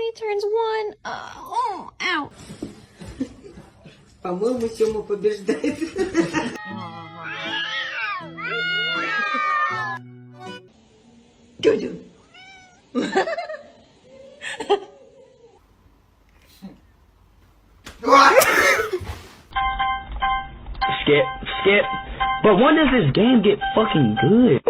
3 turns 1. Oh, ow. По-моему, Сёма побеждает. Тётя. Skip. But when does this game get fucking good?